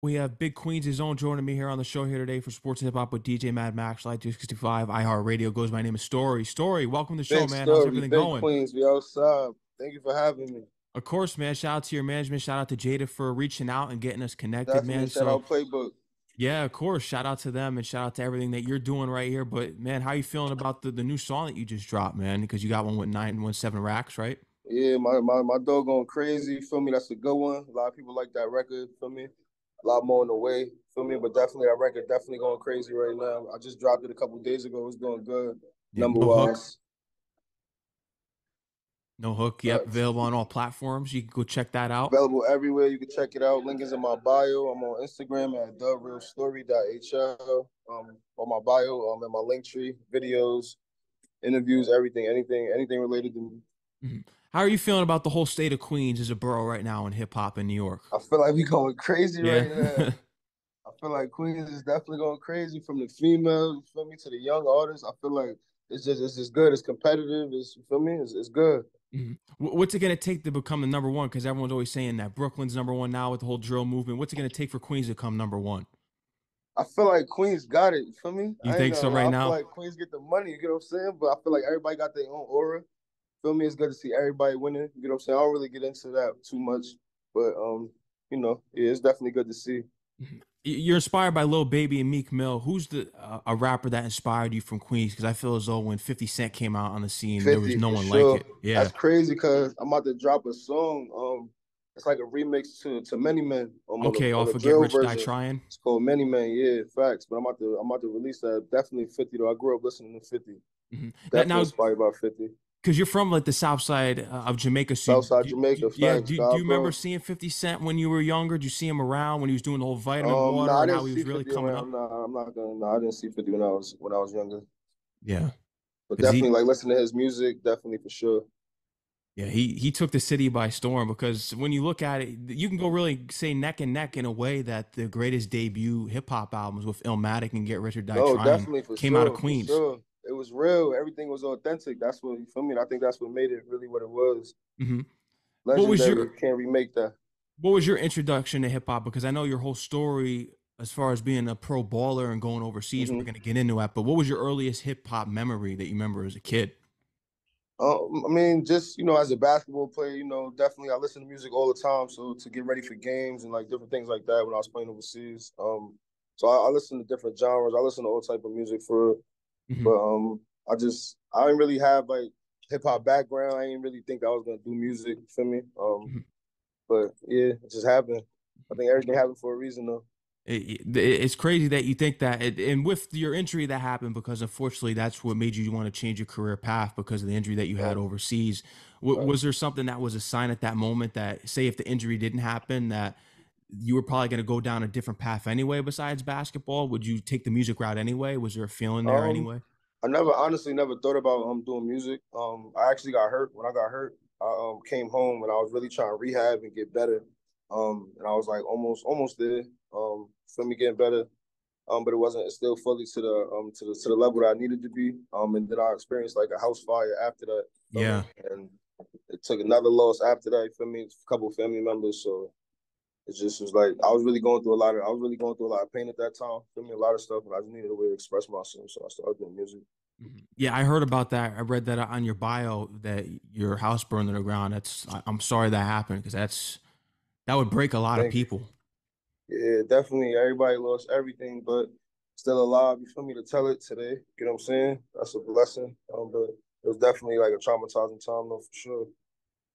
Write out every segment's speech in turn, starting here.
We have Big Queens' own joining me here on the show here today for Sports and Hip Hop with DJ Mad Max, Light 265, iHeartRadio goes. My name is Story. Story, welcome to the show, Big man. How's story, everything big going? Queens, we outside. Thank you for having me. Of course, man. Shout out to your management. Shout out to Jada for reaching out and getting us connected, Definitely man. shout So, out Playbook. yeah, of course. Shout out to them and shout out to everything that you're doing right here. But, man, how you feeling about the new song that you just dropped, man? Because you got one with 917 racks, right? Yeah, my dog going crazy. Feel me? That's a good one. A lot of people like that record. Feel me? A lot more on the way. Feel me? But definitely that record definitely going crazy right now. I just dropped it a couple days ago. It's doing good. Yeah, Number no hook. wise. No hook. Yep, available on all platforms. You can go check that out. Available everywhere. You can check it out. Link is in my bio. I'm on Instagram at therealstory.hl. On my bio, in my link tree, videos, interviews, everything, anything related to me. Mhm. How are you feeling about the whole state of Queens as a borough right now in hip hop in New York? I feel like we going crazy Yeah. right now. I feel like Queens is definitely going crazy from the females, you feel me, to the young artists. I feel like it's just good. It's competitive. It's you feel me. It's good. Mhm. What's it going to take to become the number one? Because everyone's always saying that Brooklyn's number one now with the whole drill movement. What's it going to take for Queens to come number one? I feel like Queens got it. You feel me? You I ain't think so gonna right lie. I feel now? like Queens get the money. You get what I'm saying? But I feel like everybody got their own aura. Feel me? It's good to see everybody winning. You get what I'm saying? I don't really get into that too much, but yeah, it's definitely good to see. Mhm. You're inspired by Lil Baby and Meek Mill. Who's the a rapper that inspired you from Queens? Because I feel as though when 50 Cent came out on the scene, there was 50 no for one like sure. it. Yeah. That's crazy because I'm about to drop a song. It's like a remix to Many Men Okay, on off a of Get drill Rich Die version. Trying. It's called Many Men. Yeah, facts. But I'm about to release that. Definitely 50 though. I grew up listening to 50. Mhm. Definitely Now, inspired by 50. because you're from like the south side of Jamaica, so Southside Jamaica. yeah, Facts. do you God, remember bro. seeing 50 Cent when you were younger? Did you see him around when he was doing the whole vitamin No, water I and didn't how he see was really 50 coming around. up? No, I'm not gonna. No, I didn't see 50 when I was younger. Yeah, But because definitely like listening to his music. Definitely for sure. he took the city by storm. Because when you look at it, you can go really say neck and neck in a way that the greatest debut hip hop albums with Illmatic and Get Rich or Die No, Trying definitely for came out of sure, for Queens. sure. It was real. Everything was authentic. That's what you feel me. I think that's what made it really what it was. Hmm. What was Legendary. your You can't remake that. What was your introduction to hip hop? Because I know your whole story as far as being a pro baller and going overseas, we're Hmm going to get into that. But what was your earliest hip hop memory that you remember as a kid? I mean, just as a basketball player, definitely I listen to music all the time. So to get ready for games and like different things like that when I was playing overseas, so I listen to different genres. I listen to all type of music for, Hmm. but I didn't really have like hip hop background. I didn't really think I was gonna do music. You feel me? But yeah, it just happened. I think everything happened for a reason though. It's crazy that you think that, and with your injury that happened, because unfortunately that's what made you want to change your career path because of the injury that you had Right, overseas. right. Was there something that was a sign at that moment that, say, if the injury didn't happen, that you were probably going to go down a different path anyway besides basketball? Would you take the music route anyway? Was there a feeling there Um, anyway? I never honestly never thought about doing music. I actually got hurt. When I got hurt, I came home and I was really trying to rehab and get better. And I was like almost there. For me getting better. But it wasn't still fully to the level that I needed to be. And then I experienced like a house fire after that. Feel me? Yeah. And it took another loss after that. For me? A couple of family members. So it just was like I was really going through a lot of pain at that time. Feel me? A lot of stuff, and I just needed a way to express myself. So I started doing music. Mhm. Yeah, I heard about that. I read that on your bio that your house burned to the ground. I'm sorry that happened because that would break a lot of Thank you. people. Yeah, definitely. Everybody lost everything, but still alive. You feel me to tell it today? You know what I'm saying? That's a blessing. But it was definitely like a traumatizing time, though, for sure.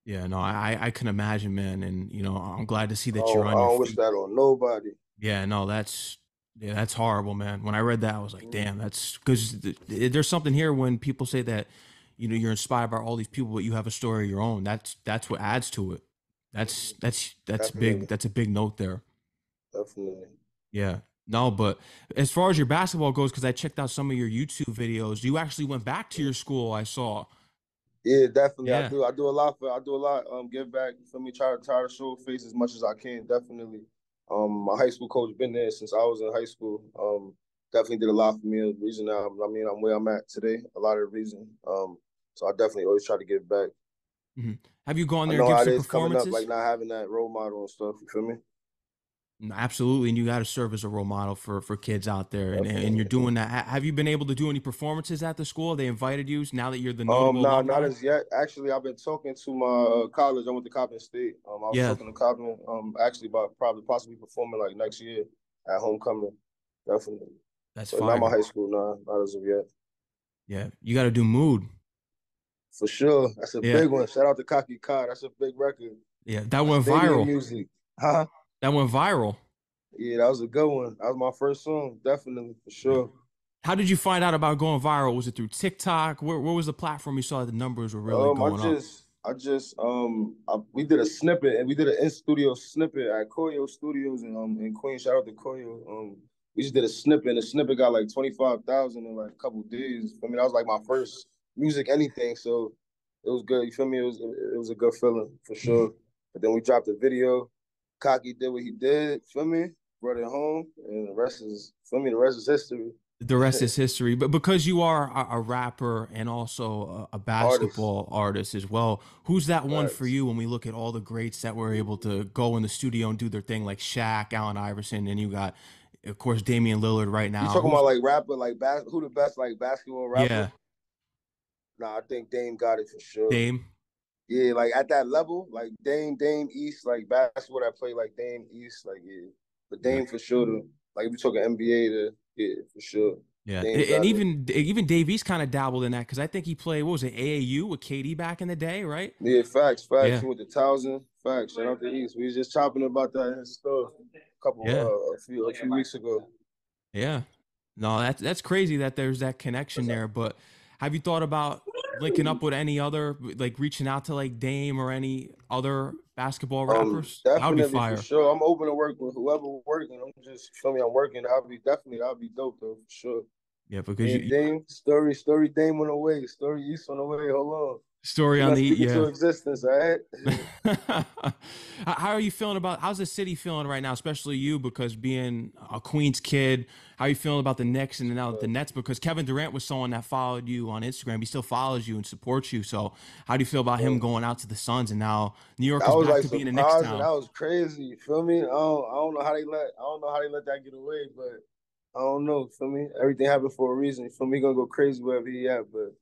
Yeah, no, I can imagine, man, and I'm glad to see that you're I on your don't wish feet. that on nobody. Yeah, no, that's horrible, man. When I read that, I was like, Mhm. damn, that's because there's something here when people say that you're inspired by all these people, but you have a story of your own. That's what adds to it. That's big. Definitely, That's a big note there. definitely. Yeah. No, but as far as your basketball goes, because I checked out some of your YouTube videos, you actually went back to your school. I saw. Yeah, definitely. I Yeah. do. I do a lot for. I do a lot. Give back. For me, try to show face as much as I can. Definitely. My high school coach been there since I was in high school. Definitely did a lot for me. The reason I'm where I'm at today. A lot of the reason. So I definitely always try to give back. Mhm. Have you gone I there and know give how it some is coming up, like performances? not having that role model and stuff. You feel me? Absolutely, and you got to serve as a role model for kids out there, and you're Definitely. doing that. Have you been able to do any performances at the school? They invited you now that you're the notable Nah, not alumni. as yet. Actually, I've been talking to my college. I went to Coppin State. I was Yeah, talking to Coppin. Actually about probably possibly performing like next year at homecoming. Definitely, that's but not my fire. high school. Nah, not as of yet. Yeah, you got to do mood. For sure, that's a Yeah, big one. Shout out to Kaki Kai. That's a big record. yeah, that went Stadium viral. music. Huh? That went viral. Yeah, that was a good one. That was my first song. Definitely, for Yeah. sure. How did you find out about going viral? Was it through TikTok? Where was the platform you saw that the numbers were really going up? We did a snippet and we did an in studio snippet at Koyo Studios in Queens. Shout out to Koyo. We just did a snippet and the snippet got like 25,000 in like a couple days. I mean, that was like my first music anything, so it was good. You feel me? It was a good feeling for sure. But then we dropped the video. Kaki did what he did. Feel me? Brought it home, and the rest is feel me. The rest is history. The rest is history. But because you are a rapper and also a Artists, basketball artist as well, who's that one for facts. you when we look at all the greats that were able to go in the studio and do their thing, like Shaq, Allen Iverson, and you got, of course, Damian Lillard right You now. talking Who's about like rapper, like who the best like basketball rapper? yeah, Nah, I think Dame got it for sure. Dame. Yeah, like at that level, like Dame East, like basketball that play like Dame East, like yeah. But Yeah. Dame for sure. Like if we talking NBA, yeah, for sure. Yeah, Dame and got it. even Davies kind of dabbled in that because I think he played what was it AAU with KD back in the day, right? Yeah, facts, facts. Yeah, He went to Towson. Facts. Shout out to East. We was just chopping about that in his store yeah, a few weeks ago. yeah. No, that's crazy that there's that connection there. But have you thought about linking up with any other, like reaching out to like Dame or any other basketball rappers? That would be Definitely for fire. sure. I'm open to work with whoever working. I'm just feel me. I'm working. That'll be dope though for sure. Yeah, because Me and Dame, story Dame on the way, story East on the way. Hold on. story We're on not the speaking to yeah. existence, all right? How are you feeling about how's the city feeling right now, especially you because being a Queens kid? How are you feeling about the Knicks and now the Nets? Because Kevin Durant was someone that followed you on Instagram. He still follows you and supports you. So how do you feel about him going out to the Suns and now New York That is was back like to being a Knicks surprising. town? That was crazy. You feel me? I don't know how they let that get away, but I don't know. Feel me? Everything happened for a reason. You feel me? He gonna go crazy wherever he at, but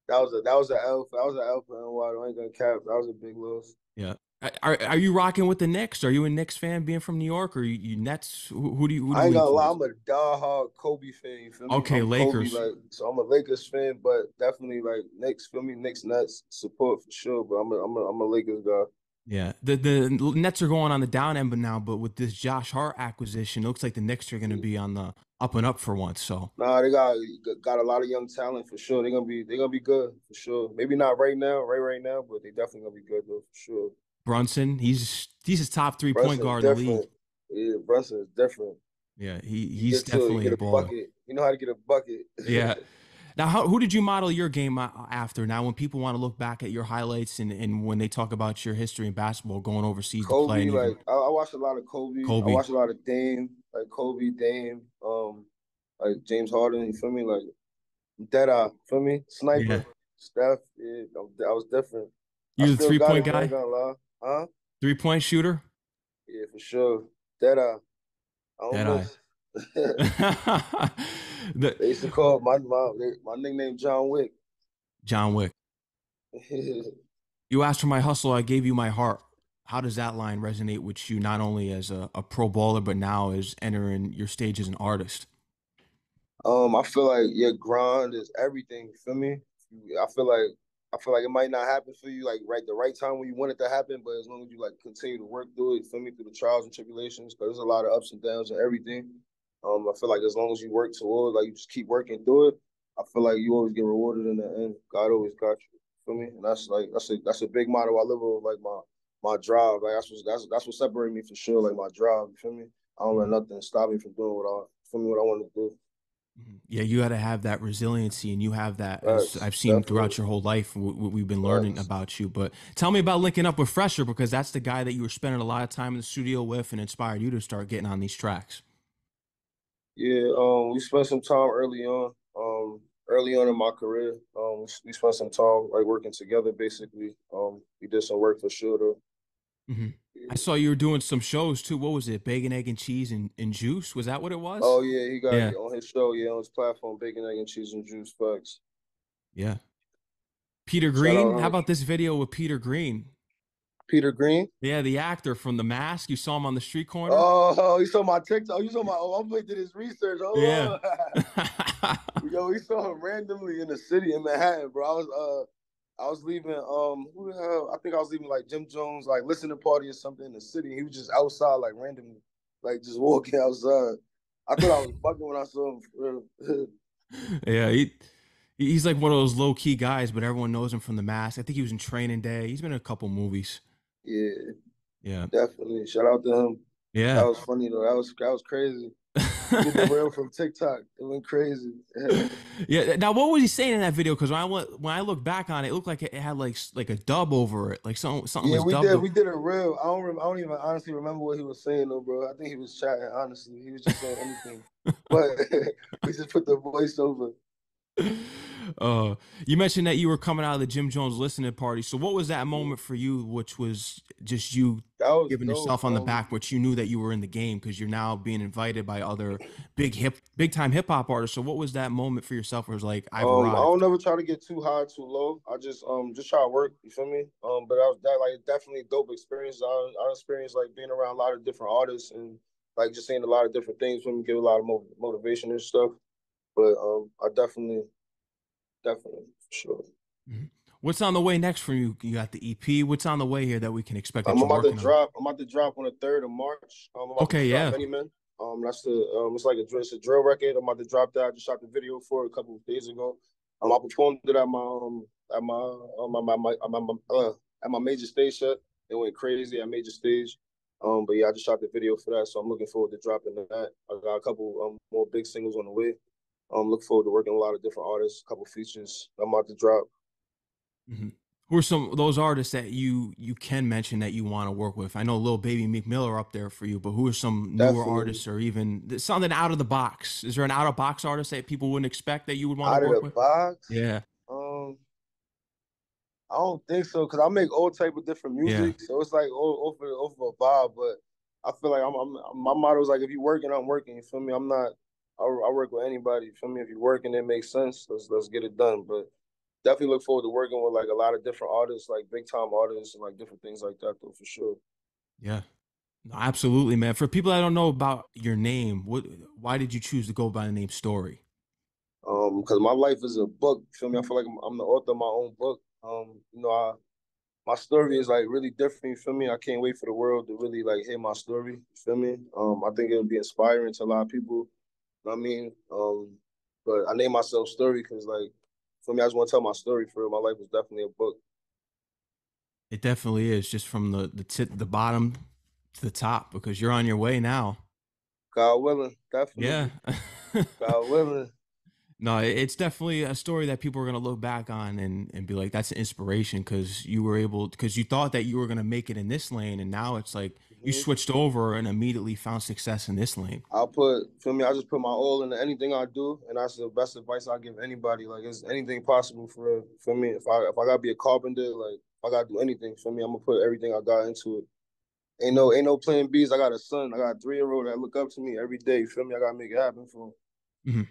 that was an L for NY. I ain't gonna cap. That was a big loss. Yeah. Are you rocking with the Knicks? Are you a Knicks fan being from New York or you Nets? Who do I you ain't lean gonna lie, towards? I'm a diehard Kobe fan. You feel me? Okay, I'm Kobe, Lakers. like so. I'm a Lakers fan, but definitely like Knicks. Feel me? Knicks Nets support for sure. But I'm a Lakers guy. Yeah, the Nets are going on the down end, but now, but with this Josh Hart acquisition, it looks like the Knicks are going to be on the up and up for once. So Nah, they got a lot of young talent for sure. They're gonna be good for sure. Maybe not right now, but they definitely gonna be good though for sure. Brunson, he's his top 3 point Brunson is guard in the league. different. Yeah, Brunson is different. Yeah, He he's get to he definitely get a a baller. bucket. You know how to get a bucket. Yeah. Now, who did you model your game after? Now, when people want to look back at your highlights and when they talk about your history in basketball, going overseas to play, Kobe, and even like I watch a lot of Kobe. I Kobe. watch a lot of Dame, like Kobe, Dame, like James Harden. You feel me? Like Deadeye. Feel me? Yeah, Sniper, Steph. Yeah, I was different. I you're the still three got point it, but I ain't guy, gonna lie. Huh? 3 point shooter. Yeah, for sure. Deadeye. I don't That I. miss. They The used to call my nickname John Wick. John Wick. You asked for my hustle, I gave you my heart. How does that line resonate with you, not only as a pro baller, but now as entering your stage as an artist? I feel like your grind is everything. You feel me? I feel like it might not happen for you like the right time when you want it to happen, but as long as you like continue to work through it, you feel me, through the trials and tribulations, because there's a lot of ups and downs and everything. I feel like as long as you work toward, like you just keep working through it, I feel like you always get rewarded in the end. God always got you. Feel me? And that's a big motto I live with, like my drive. Like that's what separates me for sure. Like my drive. You feel me? I don't let nothing stop me from doing what I want to do. Yeah, you got to have that resiliency, and you have that as Facts, I've seen throughout definitely. your whole life. What we've been learning Facts. about you. But tell me about linking up with Fresher because that's the guy that you were spending a lot of time in the studio with, and inspired you to start getting on these tracks. Yeah, we spent some time early on in my career. We spent some time like working together basically. We did some work for sure though. Hmm. I Yeah. saw you were doing some shows too. What was it? Bacon, egg, and cheese and juice. Was that what it was? Oh yeah, he got Yeah. it on his show. Yeah, on his platform, Bacon, Egg, and Cheese and Juice. Facts. Yeah. Peter Shout out Green. How about this video with Peter Green? Peter Green. Yeah, the actor from The Mask. You saw him on the street corner. Oh, you saw my TikTok. You saw my. Oh, I'm did his research. Yeah. Hold on. Yo, we saw him randomly in the city in Manhattan, bro. I was leaving. Who the hell? I think I was leaving like Jim Jones, like listening party or something in the city. He was just outside, like randomly, like just walking outside. I thought I was bugging when I saw him. For real. Yeah, he's like one of those low key guys, but everyone knows him from The Mask. I think he was in Training Day. He's been in a couple movies. Yeah, Yeah, definitely. Shout out to him. That yeah, was funny though. That was crazy. Keep it real from TikTok. It went crazy. yeah. Now, what was he saying in that video? Because when I look back on it, it looked like it had like a dub over it, like something Yeah, was dubbed. we did a real. I don't even honestly remember what he was saying though, bro. I think he was chatting. Honestly, he was just saying anything, but we just put the voice over. uh, you mentioned that you were coming out of the Jim Jones listening party. So, what was that Yeah. moment for you, which was just you That was giving dope. yourself on the back, which you knew that you were in the game because you're now being invited by other big time hip hop artists. So, what was that moment for yourself where it was like, I've I don't arrived? never try to get too high, too low. I just try to work. You feel me? But I was that like definitely dope experience. I experienced like being around a lot of different artists and like just seeing a lot of different things for me, give a lot of motivation and stuff. But I definitely for sure. Mhm. What's on the way next for you? You got the EP. What's on the way here that we can expect that I'm you're about to working on? drop. I'm about to drop on the 3rd of March. I'm about to Okay, drop yeah. Any Man. That's the it's like it's a drill record. I'm about to drop that. I just shot the video for it a couple of days ago. I performed it at my major stage set. It went crazy at major stage. But yeah, I just shot the video for that, so I'm looking forward to dropping that. I got a couple more big singles on the way. Look forward to working with a lot of different artists, a couple features I'm about to drop. Mhm. Who are some of those artists that you can mention that you want to work with? I know Lil Baby, Meek Miller up there for you, but who are some newer Definitely artists or even something out of the box? Is there an out of box artist that people wouldn't expect that you would want to out of work the with? box. Yeah, Um, I don't think so because I make all type of different yeah, music, so it's like off of a vibe. But I feel like my motto is like if you're working, I'm working. You feel me? I'm not. I work with anybody. You feel me? If you're working, it makes sense. Let's get it done. But definitely look forward to working with like a lot of different artists, like big time artists, and like different things like that. Though for sure. yeah. No, absolutely, man. For people that don't know about your name, why did you choose to go by the name Story? Because my life is a book. You feel me? I feel like I'm the author of my own book. My story is like really different. You feel me? I can't wait for the world to really like hear my story. You feel me? I think it'll be inspiring to a lot of people. You know what I mean? But I named myself Story because like for me, I just want to tell my story for real. My life is definitely a book. It definitely is, just from the bottom to the top, because you're on your way now. God willing, Yeah. definitely. God willing. No, it's definitely a story that people are going to look back on and be like, that's an inspiration because you were able, because you thought that you were going to make it in this lane. And now it's like you Mm-hmm. switched over and immediately found success in this lane. I'll put, feel me, I just put my all into anything I do, and that's the best advice I give anybody. Like, it's anything possible for real. For me, if I gotta be a carpenter, like, if I gotta do anything for me, I'm gonna put everything I got into it. Ain't no plan B's. I got a son. I got a 3-year-old that look up to me every day. You feel me? I gotta make it happen for him. Mhm.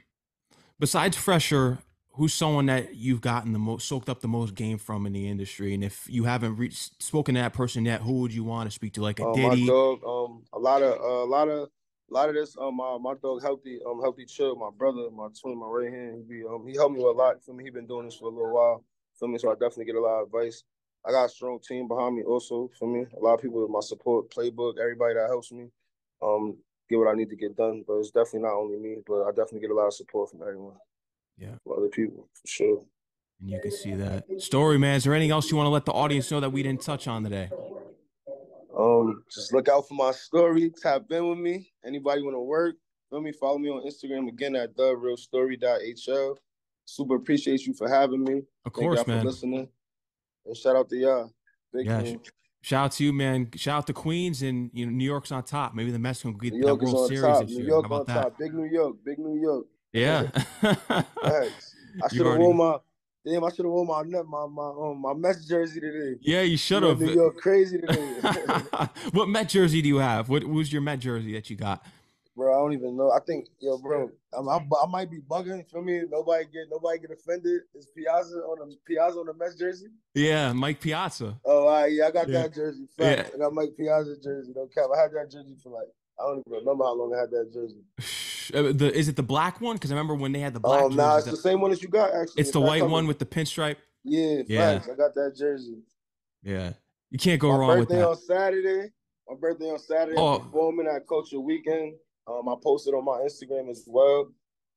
Besides Fresher, who's someone that you've gotten the most, soaked up the most game from in the industry? And if you haven't spoken to that person yet, who would you want to speak to? Like a My Diddy? dog, a lot of this, my dog, healthy chill, my brother, my twin, my right hand, he helped me with a lot. For me, he been doing this for a little while. For me, so I definitely get a lot of advice. I got a strong team behind me, also. For me, a lot of people with my support, playbook, everybody that helps me, um, get what I need to get done. But it's definitely not only me, but I definitely get a lot of support from everyone, Yeah. from other people, for sure. And you can see that story, man. Is there anything else you want to let the audience know that we didn't touch on today? Just look out for my story. Tap in with me. Anybody want to work? Feel me? Follow me on Instagram again at therealstory.hl. Super appreciate you for having me. Of Thank y'all course, for man. listening. And shout out to y'all. Big Yeah. game. Shout out to you, man. Shout out to Queens, and New York's on top. Maybe the Mets can New get that York is World on Series top. this New year. How York about on that? top. Big New York. Big New York. Yeah. Facts. I You should have already worn know. my Damn, I should have worn my Mets jersey today. Yeah, you We should went have. New York crazy today. What Met jersey do you have? What was your Met jersey that you got? Bro, I don't even know. I think, yo, bro, I might be bugging. Feel me? Nobody get offended. Is Piazza on the Mets jersey? Yeah, Mike Piazza. Oh, yeah, I got Yeah, that jersey. yeah. Facts. I got Mike Piazza jersey. No cap. I had that jersey for like I don't even remember how long I had that jersey. Is it the black one? Because I remember when they had the black Nah, jerseys. it's the same one as you got actually. It's It's the that white color. one with the pinstripe. Yeah, Yeah, facts. I got that jersey. yeah. You can't go My wrong with birthday that. on Saturday. My birthday on Saturday. I'm Oh, performing at Culture Weekend. I posted on my Instagram as well.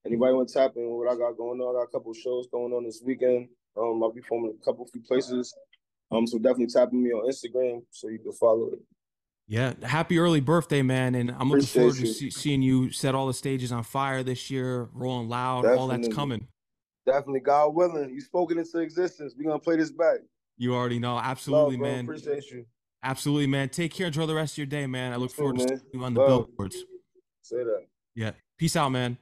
Anybody want to tap in with what I got going on? I got a couple shows going on this weekend. I'll be performing a couple few places. So definitely tapping me on Instagram so you can follow it. yeah. Happy early birthday, man. And I'm looking forward Appreciate to you. seeing you set all the stages on fire this year, rolling loud, all that's Definitely. coming. Definitely. God willing. You spoken into existence. We're gonna play this back. You already know. Love, Absolutely, bro. man. Appreciate you. Absolutely, man. Take care. Enjoy the rest of your day, man. I You look too, forward to man. seeing you on the Love. billboards. Say that. Yeah. Peace out, man.